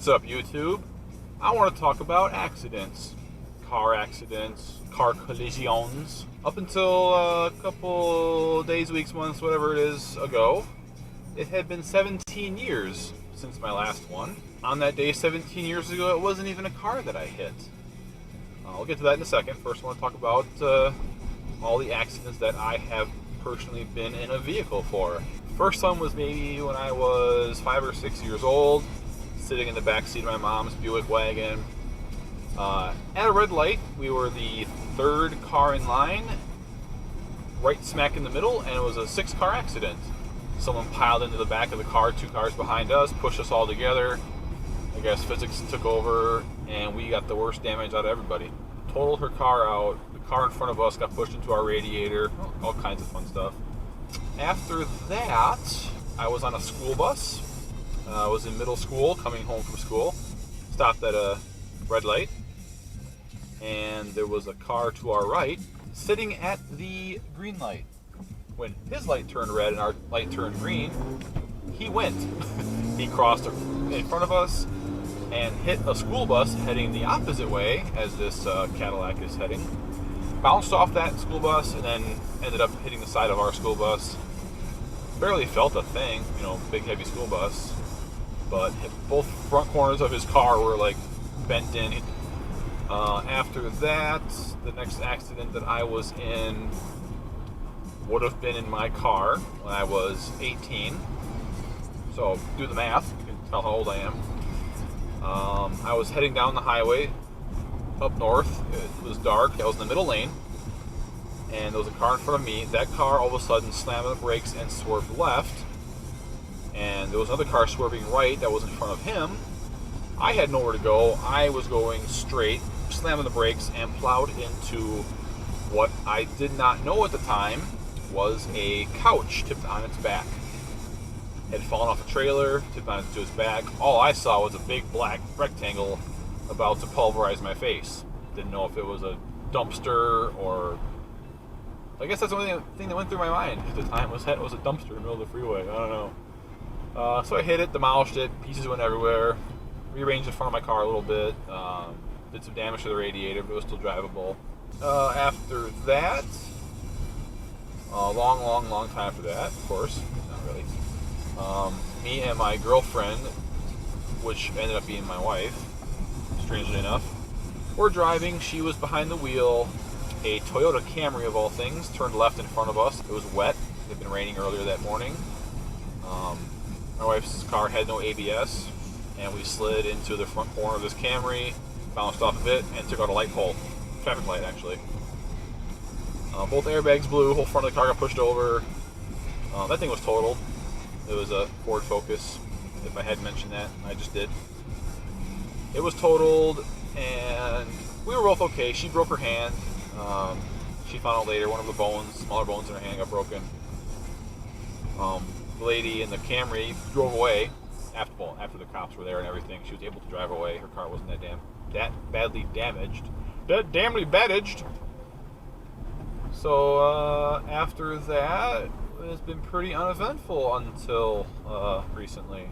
What's up, YouTube? I want to talk about accidents, car collisions. Up until a couple days, weeks, months, whatever it is ago, it had been 17 years since my last one. On that day 17 years ago, it wasn't even a car that I hit. I'll get to that in a second. First, I want to talk about all the accidents that I have personally been in a vehicle for. First one was maybe when I was 5 or 6 years old, sitting in the back seat of my mom's Buick wagon. At a red light, we were the third car in line, right smack in the middle, and it was a 6-car accident. Someone piled into the back of the car, 2 cars behind us, pushed us all together. I guess physics took over, and we got the worst damage out of everybody. Totaled her car out. The car in front of us got pushed into our radiator. All kinds of fun stuff. After that, I was on a school bus. I was in middle school, coming home from school. Stopped at a red light, and there was a car to our right sitting at the green light. When his light turned red and our light turned green, he went. He crossed in front of us and hit a school bus heading the opposite way as this Cadillac is heading. Bounced off that school bus and then ended up hitting the side of our school bus. Barely felt a thing, big heavy school bus. But both front corners of his car were like bent in. After that, the next accident that I was in would have been in my car when I was 18. So do the math, you can tell how old I am. I was heading down the highway up north. It was dark. I was in the middle lane, and there was a car in front of me. That car all of a sudden slammed on the brakes and swerved left. And there was another car swerving right that was in front of him. I had nowhere to go. I was going straight, slammed on the brakes, and plowed into what I did not know at the time was a couch tipped on its back. It had fallen off a trailer, tipped on to its back. All I saw was a big black rectangle about to pulverize my face. Didn't know if it was a dumpster or... I guess that's the only thing that went through my mind at the time was that it was a dumpster in the middle of the freeway. I don't know. So I hit it, demolished it, pieces went everywhere, rearranged the front of my car a little bit, did some damage to the radiator, but it was still drivable. After that, a long time after that, of course, not really, me and my girlfriend, which ended up being my wife, strangely enough, were driving. She was behind the wheel. A Toyota Camry, of all things, turned left in front of us. It was wet. It had been raining earlier that morning. My wife's car had no ABS, and we slid into the front corner of this Camry, bounced off of it, and took out a light pole. Traffic light, actually. Both airbags blew, whole front of the car got pushed over. That thing was totaled. It was a Ford Focus. If I hadn't mentioned that, I just did. It was totaled, and we were both okay. She broke her hand. She found out later one of the bones, smaller bones in her hand, got broken. The lady in the Camry drove away after the cops were there and everything. She was able to drive away. Her car wasn't that badly damaged. That damnly bandaged. So after that, it's been pretty uneventful until recently.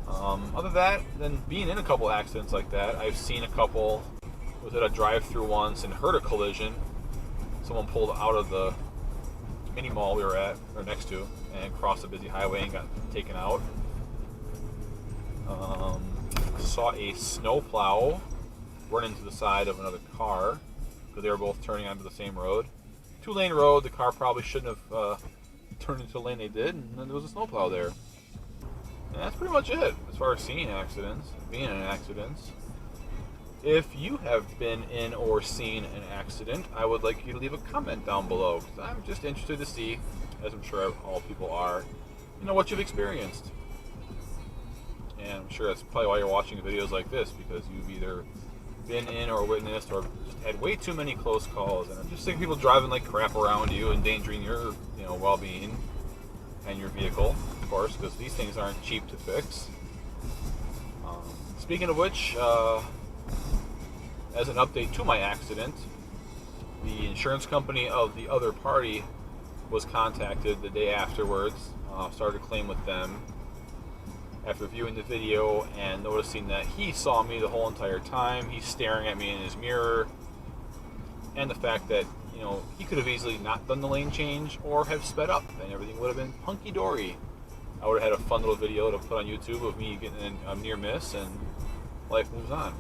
Other than being in a couple accidents like that, I've seen a couple. Was at a drive-through once and heard a collision. Someone pulled out of the mini mall we were at, or next to, and crossed a busy highway and got taken out. Saw a snowplow run into the side of another car because they were both turning onto the same road. 2-lane road. The car probably shouldn't have turned into the lane they did, and then there was a snowplow there. And that's pretty much it as far as seeing accidents, being in accidents. If you have been in or seen an accident, I would like you to leave a comment down below, because I'm just interested to see, as I'm sure all people are, what you've experienced. And I'm sure that's probably why you're watching videos like this, because you've either been in or witnessed or just had way too many close calls. And I'm just sick of people driving like crap around you, endangering your well-being and your vehicle, of course, because these things aren't cheap to fix. Speaking of which, as an update to my accident, the insurance company of the other party was contacted the day afterwards. Started a claim with them, after viewing the video and noticing that he saw me the whole entire time. He's staring at me in his mirror. And the fact that, you know, he could have easily not done the lane change or have sped up and everything would have been hunky-dory. I would have had a fun little video to put on YouTube of me getting a near miss, and life moves on.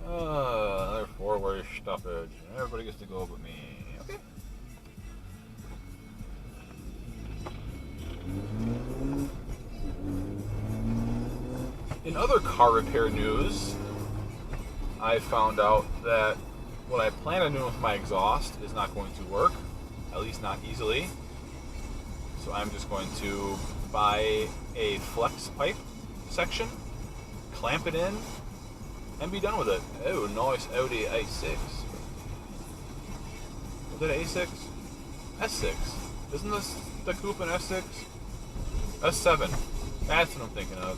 Another four-way stoppage. Everybody gets to go but me. Okay. In other car repair news, I found out that what I plan on doing with my exhaust is not going to work, at least not easily. So I'm just going to buy a flex pipe section, clamp it in, and be done with it. Oh, nice Audi A6. Was it A6? S6. Isn't this the coupe an S6? S7. That's what I'm thinking of.